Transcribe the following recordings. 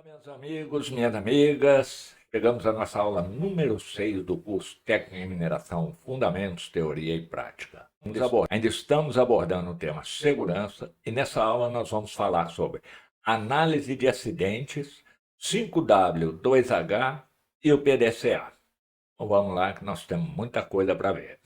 Olá, meus amigos, minhas amigas. Chegamos à nossa aula número 6 do curso Técnico em Mineração, Fundamentos, Teoria e Prática. Ainda estamos abordando o tema segurança e nessa aula nós vamos falar sobre análise de acidentes, 5W, 2H e o PDCA. Então vamos lá que nós temos muita coisa para ver.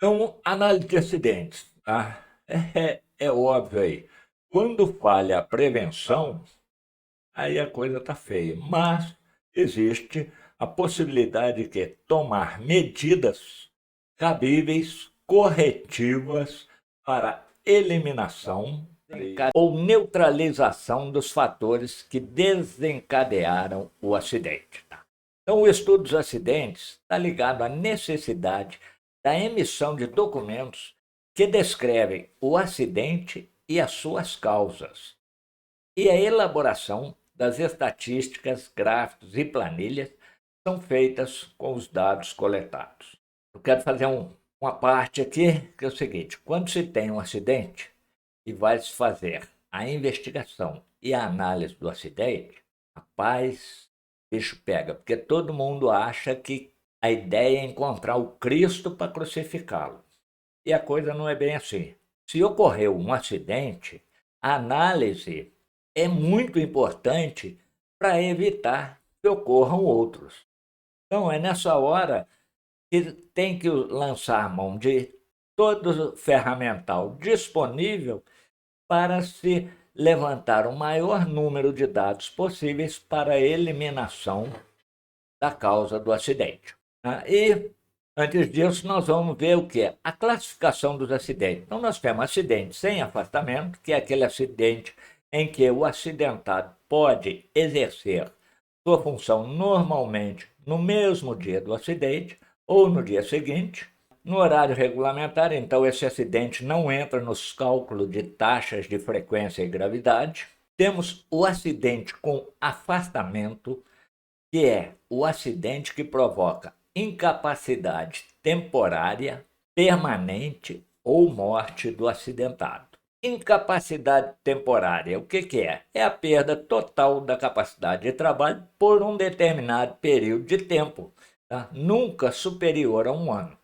Então, análise de acidentes, tá? É óbvio aí. Quando falha a prevenção, aí a coisa está feia. Mas existe a possibilidade de tomar medidas cabíveis, corretivas para eliminação ou neutralização dos fatores que desencadearam o acidente. Tá? Então, o estudo dos acidentes está ligado à necessidade da emissão de documentos que descrevem o acidente e as suas causas, e a elaboração das estatísticas, gráficos e planilhas são feitas com os dados coletados. Eu quero fazer uma parte aqui, que é o seguinte: quando se tem um acidente e vai se fazer a investigação e a análise do acidente, rapaz, o bicho pega, porque todo mundo acha que a ideia é encontrar o Cristo para crucificá-lo. E a coisa não é bem assim. Se ocorreu um acidente, a análise é muito importante para evitar que ocorram outros. Então, é nessa hora que tem que lançar a mão de todo o ferramental disponível para se levantar o maior número de dados possíveis para a eliminação da causa do acidente. E, antes disso, nós vamos ver o que é a classificação dos acidentes. Então, nós temos acidente sem afastamento, que é aquele acidente em que o acidentado pode exercer sua função normalmente no mesmo dia do acidente ou no dia seguinte, no horário regulamentar. Então, esse acidente não entra nos cálculos de taxas de frequência e gravidade. Temos o acidente com afastamento, que é o acidente que provoca incapacidade temporária, permanente ou morte do acidentado. Incapacidade temporária, o que é? É a perda total da capacidade de trabalho por um determinado período de tempo, tá? Nunca superior a um ano.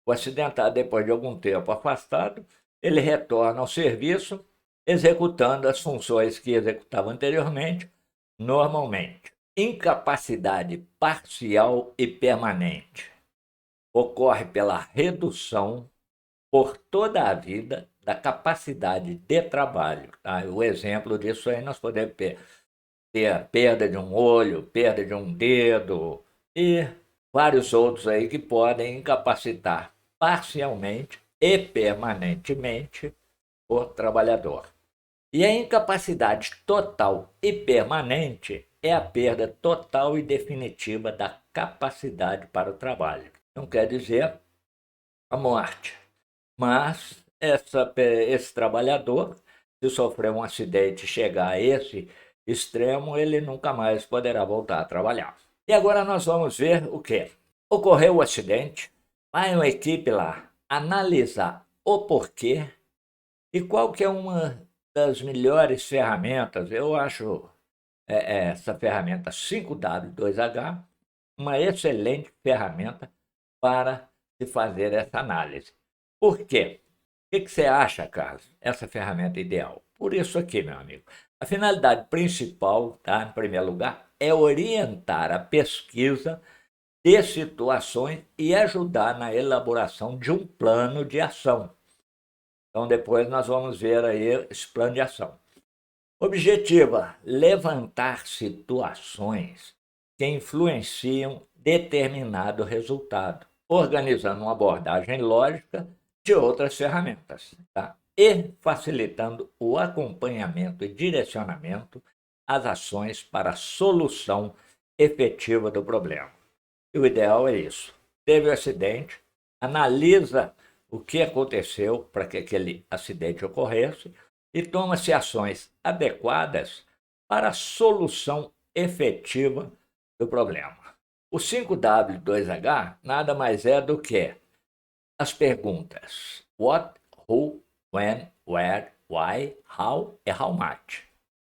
O acidentado, depois de algum tempo afastado, ele retorna ao serviço, executando as funções que executava anteriormente, normalmente. Incapacidade parcial e permanente ocorre pela redução por toda a vida da capacidade de trabalho. Tá? O exemplo disso aí nós podemos ter a perda de um olho, perda de um dedo e vários outros aí que podem incapacitar parcialmente e permanentemente o trabalhador. E a incapacidade total e permanente é a perda total e definitiva da capacidade para o trabalho. Não quer dizer a morte, mas esse trabalhador, se sofrer um acidente e chegar a esse extremo, ele nunca mais poderá voltar a trabalhar. E agora nós vamos ver o que? Ocorreu o acidente, vai uma equipe lá analisar o porquê e qual que é uma das melhores ferramentas. Eu acho essa ferramenta 5W2H uma excelente ferramenta para se fazer essa análise. Por quê? O que você acha, Carlos? Essa ferramenta ideal? Por isso aqui, meu amigo. A finalidade principal, tá, em primeiro lugar, é orientar a pesquisa de situações e ajudar na elaboração de um plano de ação. Então, depois nós vamos ver aí esse plano de ação. Objetiva: levantar situações que influenciam determinado resultado, organizando uma abordagem lógica de outras ferramentas, tá? E facilitando o acompanhamento e direcionamento às ações para a solução efetiva do problema. E o ideal é isso. Teve o acidente, analisa o que aconteceu para que aquele acidente ocorresse e toma-se ações adequadas para a solução efetiva do problema. O 5W2H nada mais é do que as perguntas what, who, when, where, why, how e how much.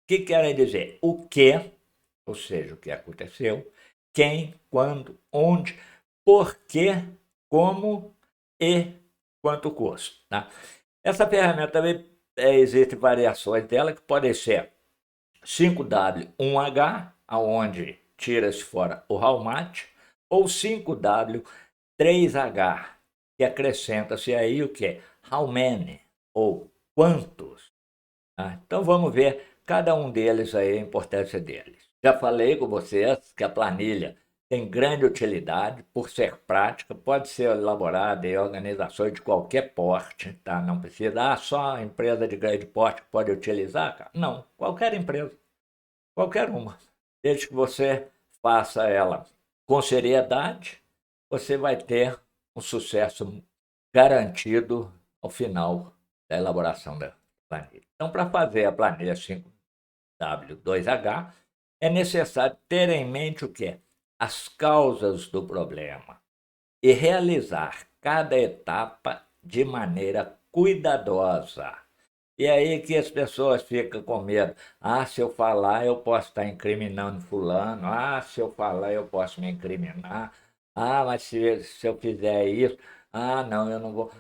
O que querem dizer? O que, ou seja, o que aconteceu, quem, quando, onde, por quê, como e quanto custa. Tá? Essa ferramenta também existem variações dela que podem ser 5W1H, aonde tira-se fora o how much, ou 5W3H, que acrescenta-se aí o que? How many, ou quantos. Tá? Então vamos ver cada um deles aí, a importância deles. Já falei com vocês que a planilha tem grande utilidade por ser prática, pode ser elaborada em organizações de qualquer porte, tá? Não precisa, só a empresa de grande porte pode utilizar, cara. Não, qualquer empresa, qualquer uma. Desde que você faça ela com seriedade, você vai ter um sucesso garantido ao final da elaboração da planilha. Então, para fazer a planilha 5W2H, é necessário ter em mente o quê? As causas do problema e realizar cada etapa de maneira cuidadosa. E aí que as pessoas ficam com medo. Ah, se eu falar, eu posso estar incriminando fulano. Ah, se eu falar, eu posso me incriminar. Ah, mas se eu fizer isso. Ah, não, eu não vou.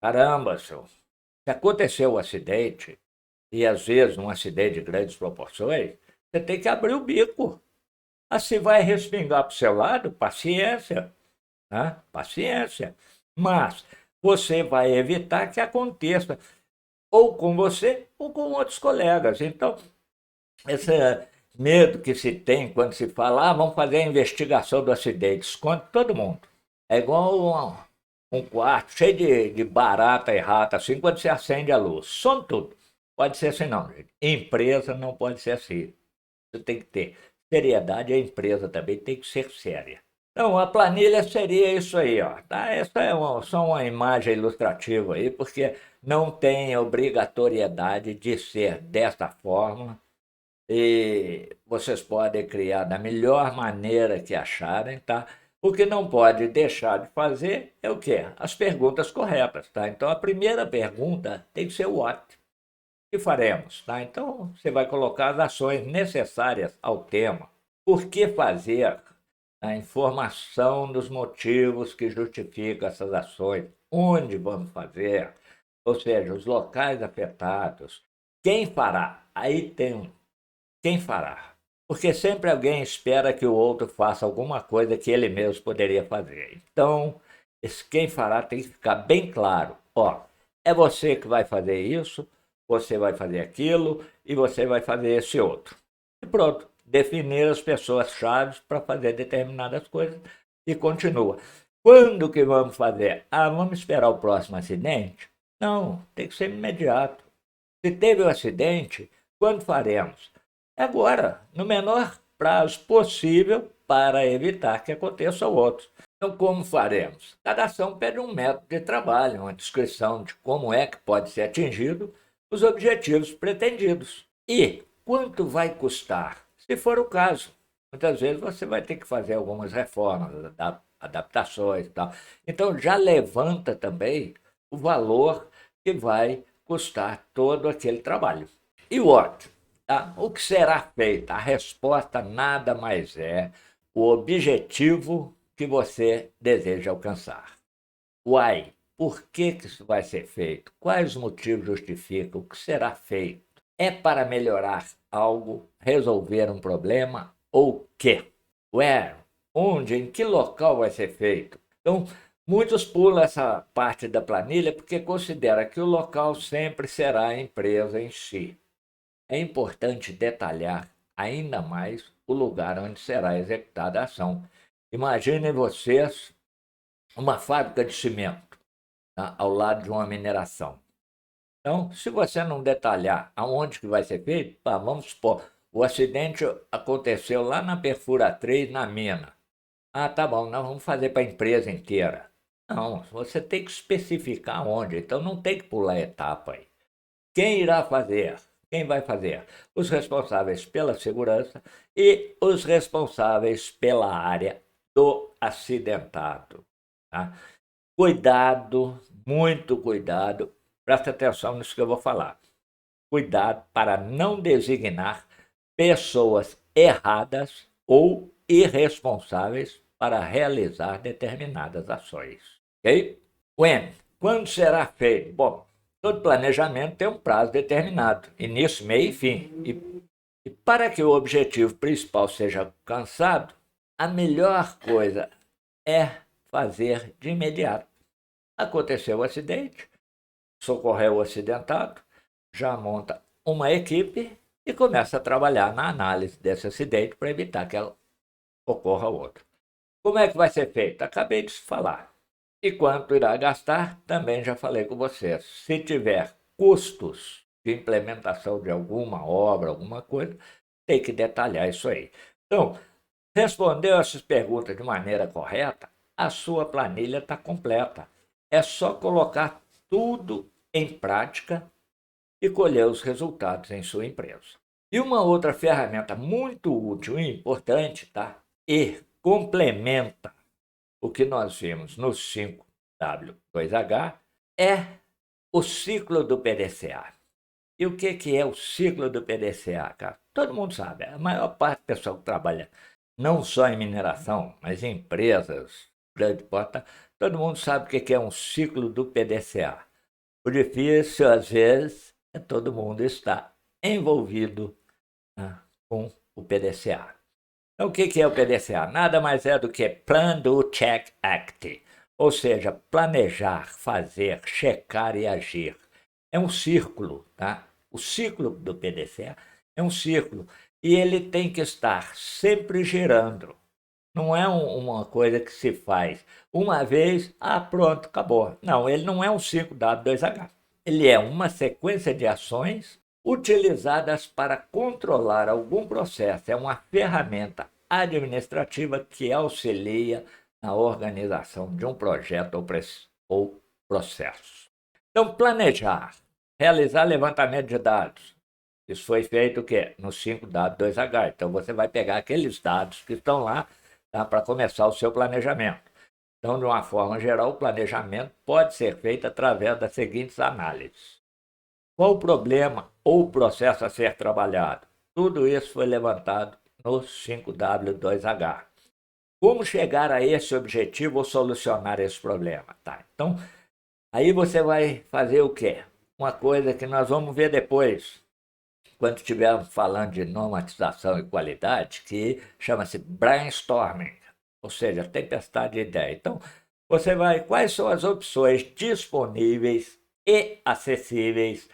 Caramba, senhor. Se aconteceu um acidente, e às vezes um acidente de grandes proporções, você tem que abrir o bico. Assim vai respingar para o seu lado, paciência, né? Paciência. Mas você vai evitar que aconteça ou com você ou com outros colegas. Então, esse medo que se tem quando se fala, vamos fazer a investigação do acidente, esconde todo mundo. É igual um quarto cheio de barata e rata, assim, quando você acende a luz. Some tudo. Pode ser assim, não, gente. Empresa não pode ser assim. Você tem que ter seriedade, a empresa também tem que ser séria. Então, a planilha seria isso aí, ó. Tá? Essa é só uma imagem ilustrativa aí, porque não tem obrigatoriedade de ser dessa forma. E vocês podem criar da melhor maneira que acharem, tá? O que não pode deixar de fazer é o quê? As perguntas corretas, tá? Então, a primeira pergunta tem que ser o what. O que faremos, tá? Então, você vai colocar as ações necessárias ao tema. Por que fazer? A informação dos motivos que justificam essas ações, onde vamos fazer, ou seja, os locais afetados, quem fará? Aí tem quem fará. Porque sempre alguém espera que o outro faça alguma coisa que ele mesmo poderia fazer. Então, esse quem fará tem que ficar bem claro. Ó, é você que vai fazer isso, você vai fazer aquilo e você vai fazer esse outro. E pronto, definir as pessoas-chave para fazer determinadas coisas e continua. Quando que vamos fazer? Ah, vamos esperar o próximo acidente? Não, tem que ser imediato. Se teve um acidente, quando faremos? Agora, no menor prazo possível para evitar que aconteça outro. Então, como faremos? Cada ação pede um método de trabalho, uma descrição de como é que pode ser atingido os objetivos pretendidos. E quanto vai custar? Se for o caso, muitas vezes você vai ter que fazer algumas reformas, adaptações e tal. Então, já levanta também o valor que vai custar todo aquele trabalho. E o outro? Tá? O que será feito? A resposta nada mais é o objetivo que você deseja alcançar. Why? Por que isso vai ser feito? Quais motivos justificam? O que será feito? É para melhorar algo, resolver um problema ou quê? Where? Onde? Em que local vai ser feito? Então, muitos pulam essa parte da planilha porque consideram que o local sempre será a empresa em si. É importante detalhar ainda mais o lugar onde será executada a ação. Imaginem vocês uma fábrica de cimento, tá, ao lado de uma mineração. Então, se você não detalhar aonde que vai ser feito, pá, vamos supor, o acidente aconteceu lá na perfuratriz, na mina. Ah, tá bom, nós vamos fazer para a empresa inteira. Não, você tem que especificar onde, então não tem que pular etapa aí. Quem irá fazer? Quem vai fazer? Os responsáveis pela segurança e os responsáveis pela área do acidentado. Tá? Cuidado, muito cuidado, presta atenção nisso que eu vou falar. Cuidado para não designar pessoas erradas ou irresponsáveis para realizar determinadas ações. Ok? When? Quando será feito? Bom, todo planejamento tem um prazo determinado, início, meio e fim. E para que o objetivo principal seja alcançado, a melhor coisa é fazer de imediato. Aconteceu o acidente, socorreu o acidentado, já monta uma equipe e começa a trabalhar na análise desse acidente para evitar que ocorra outro. Como é que vai ser feito? Acabei de falar. E quanto irá gastar, também já falei com você. Se tiver custos de implementação de alguma obra, alguma coisa, tem que detalhar isso aí. Então, respondeu essas perguntas de maneira correta, a sua planilha está completa. É só colocar tudo em prática e colher os resultados em sua empresa. E uma outra ferramenta muito útil e importante, tá? E complementa o que nós vimos no 5W2H é o ciclo do PDCA. E o que é o ciclo do PDCA, cara? Todo mundo sabe, a maior parte do pessoal que trabalha não só em mineração, mas em empresas, grande porta, todo mundo sabe o que é um ciclo do PDCA. O difícil, às vezes, é todo mundo estar envolvido, né, com o PDCA. Então, o que é o PDCA? Nada mais é do que Plan, Do, Check, Act. Ou seja, planejar, fazer, checar e agir. É um círculo, tá? O ciclo do PDCA é um círculo e ele tem que estar sempre girando. Não é uma coisa que se faz uma vez, pronto, acabou. Não, ele não é um 5W2H. Ele é uma sequência de ações utilizadas para controlar algum processo. É uma ferramenta administrativa que auxilia na organização de um projeto ou processo. Então, planejar, realizar levantamento de dados. Isso foi feito o quê? No 5W2H. Então, você vai pegar aqueles dados que estão lá, tá, para começar o seu planejamento. Então, de uma forma geral, o planejamento pode ser feito através das seguintes análises. Qual o problema ou o processo a ser trabalhado? Tudo isso foi levantado no 5W2H. Como chegar a esse objetivo ou solucionar esse problema? Tá, então, aí você vai fazer o quê? Uma coisa que nós vamos ver depois, quando estivermos falando de normatização e qualidade, que chama-se brainstorming, ou seja, tempestade de ideia. Então, você vai, quais são as opções disponíveis e acessíveis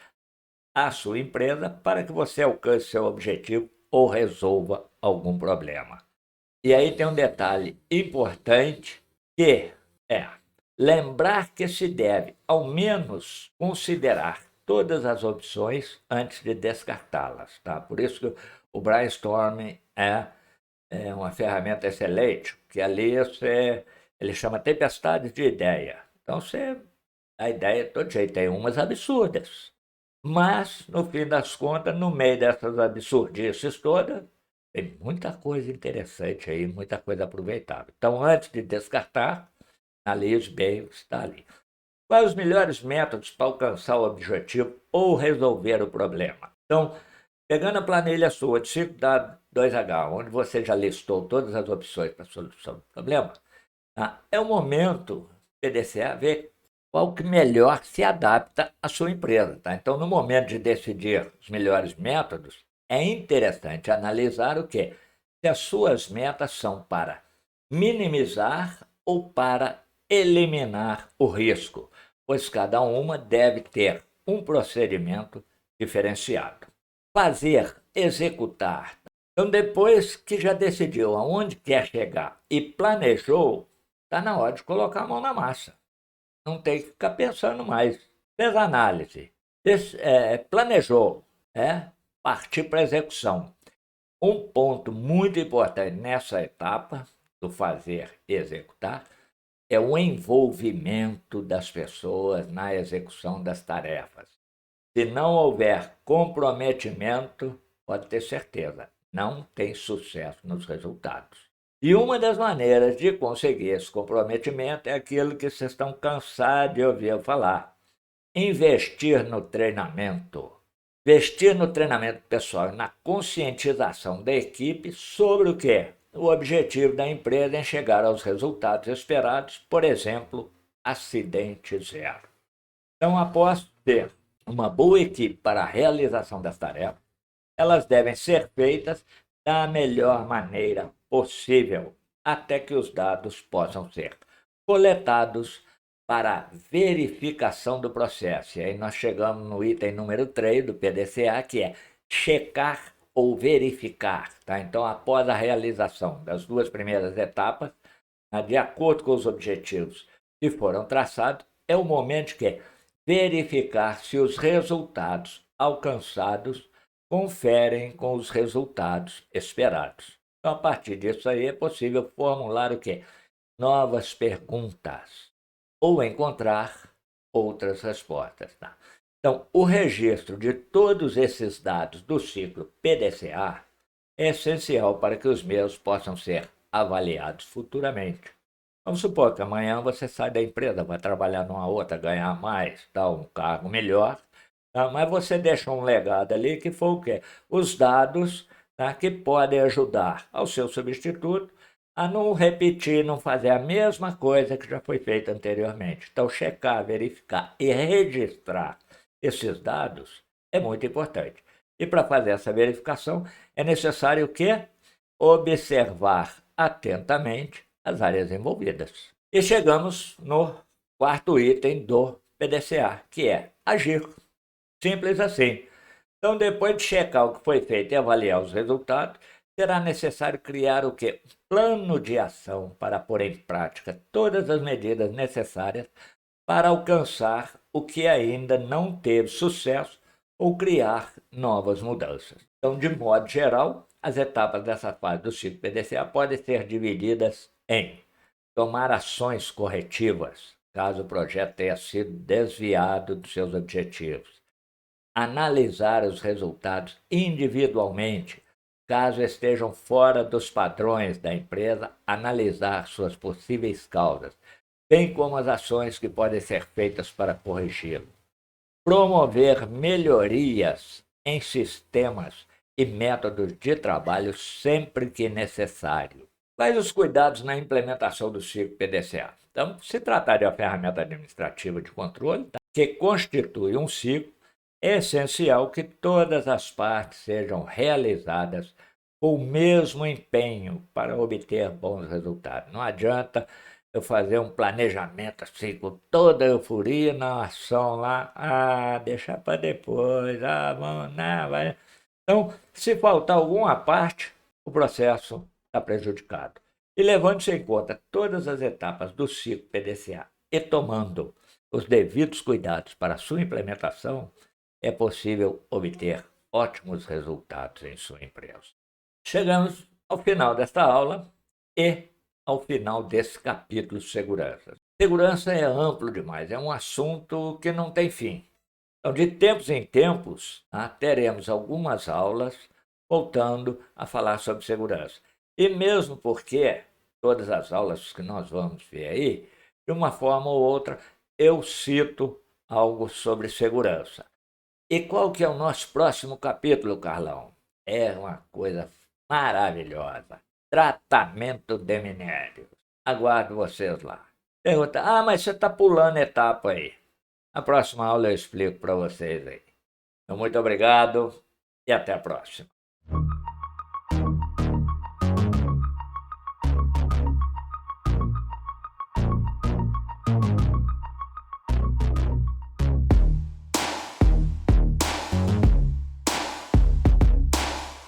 à sua empresa para que você alcance seu objetivo ou resolva algum problema. E aí tem um detalhe importante que é lembrar que se deve, ao menos, considerar todas as opções antes de descartá-las. Tá? Por isso que o brainstorming é uma ferramenta excelente, que ali ele chama tempestade de ideia. Então, a ideia de todo jeito, tem umas absurdas. Mas, no fim das contas, no meio dessas absurdices todas, tem muita coisa interessante aí, muita coisa aproveitável. Então, antes de descartar, analise bem o que está ali. Quais os melhores métodos para alcançar o objetivo ou resolver o problema? Então, pegando a planilha sua de 5W2H, onde você já listou todas as opções para a solução do problema, tá? É o momento PDCA ver qual que melhor se adapta à sua empresa. Tá? Então, no momento de decidir os melhores métodos, é interessante analisar o quê? Se as suas metas são para minimizar ou para eliminar o risco, pois cada uma deve ter um procedimento diferenciado. Fazer, executar. Então, depois que já decidiu aonde quer chegar e planejou, está na hora de colocar a mão na massa. Não tem que ficar pensando mais. Fez análise, planejou, partir para a execução. Um ponto muito importante nessa etapa do fazer e executar é o envolvimento das pessoas na execução das tarefas. Se não houver comprometimento, pode ter certeza, não tem sucesso nos resultados. E uma das maneiras de conseguir esse comprometimento é aquilo que vocês estão cansados de ouvir eu falar: investir no treinamento. Investir no treinamento pessoal e na conscientização da equipe sobre o quê? O objetivo da empresa em chegar aos resultados esperados, por exemplo, acidente zero. Então, após ter uma boa equipe para a realização das tarefas, elas devem ser feitas da melhor maneira possível, até que os dados possam ser coletados para verificação do processo. E aí nós chegamos no item número 3 do PDCA, que é checar ou verificar. Tá? Então, após a realização das duas primeiras etapas, de acordo com os objetivos que foram traçados, é o momento que é verificar se os resultados alcançados conferem com os resultados esperados. Então, a partir disso aí, é possível formular o quê? Novas perguntas ou encontrar outras respostas. Tá? Então, o registro de todos esses dados do ciclo PDCA é essencial para que os mesmos possam ser avaliados futuramente. Vamos supor que amanhã você sai da empresa, vai trabalhar numa outra, ganhar mais, dar um cargo melhor, tá? Mas você deixou um legado ali que foi o quê? Os dados, tá? Que podem ajudar ao seu substituto a não repetir, não fazer a mesma coisa que já foi feita anteriormente. Então, checar, verificar e registrar esses dados é muito importante. E para fazer essa verificação, é necessário o quê? Observar atentamente as áreas envolvidas. E chegamos no quarto item do PDCA, que é agir. Simples assim. Então, depois de checar o que foi feito e avaliar os resultados, será necessário criar o quê? Plano de ação para pôr em prática todas as medidas necessárias para alcançar o que ainda não teve sucesso ou criar novas mudanças. Então, de modo geral, as etapas dessa fase do ciclo PDCA podem ser divididas em tomar ações corretivas, caso o projeto tenha sido desviado dos seus objetivos, analisar os resultados individualmente, caso estejam fora dos padrões da empresa, analisar suas possíveis causas, bem como as ações que podem ser feitas para corrigi-lo. Promover melhorias em sistemas e métodos de trabalho sempre que necessário. Quais os cuidados na implementação do ciclo PDCA? Então, se tratar de uma ferramenta administrativa de controle, tá? Que constitui um ciclo, é essencial que todas as partes sejam realizadas com o mesmo empenho para obter bons resultados. Não adianta eu fazer um planejamento assim, com toda a euforia na ação lá, deixar para depois, vamos, não, vai. Então, se faltar alguma parte, o processo está prejudicado. E levando-se em conta todas as etapas do ciclo PDCA e tomando os devidos cuidados para a sua implementação, é possível obter ótimos resultados em sua empresa. Chegamos ao final desta aula e ao final desse capítulo de segurança. Segurança é amplo demais, é um assunto que não tem fim. Então, de tempos em tempos, teremos algumas aulas voltando a falar sobre segurança. E mesmo porque todas as aulas que nós vamos ver aí, de uma forma ou outra, eu cito algo sobre segurança. E qual que é o nosso próximo capítulo, Carlão? É uma coisa maravilhosa. Tratamento de minérios. Aguardo vocês lá. Pergunta, mas você está pulando etapa aí. Na próxima aula eu explico para vocês aí. Então, muito obrigado e até a próxima.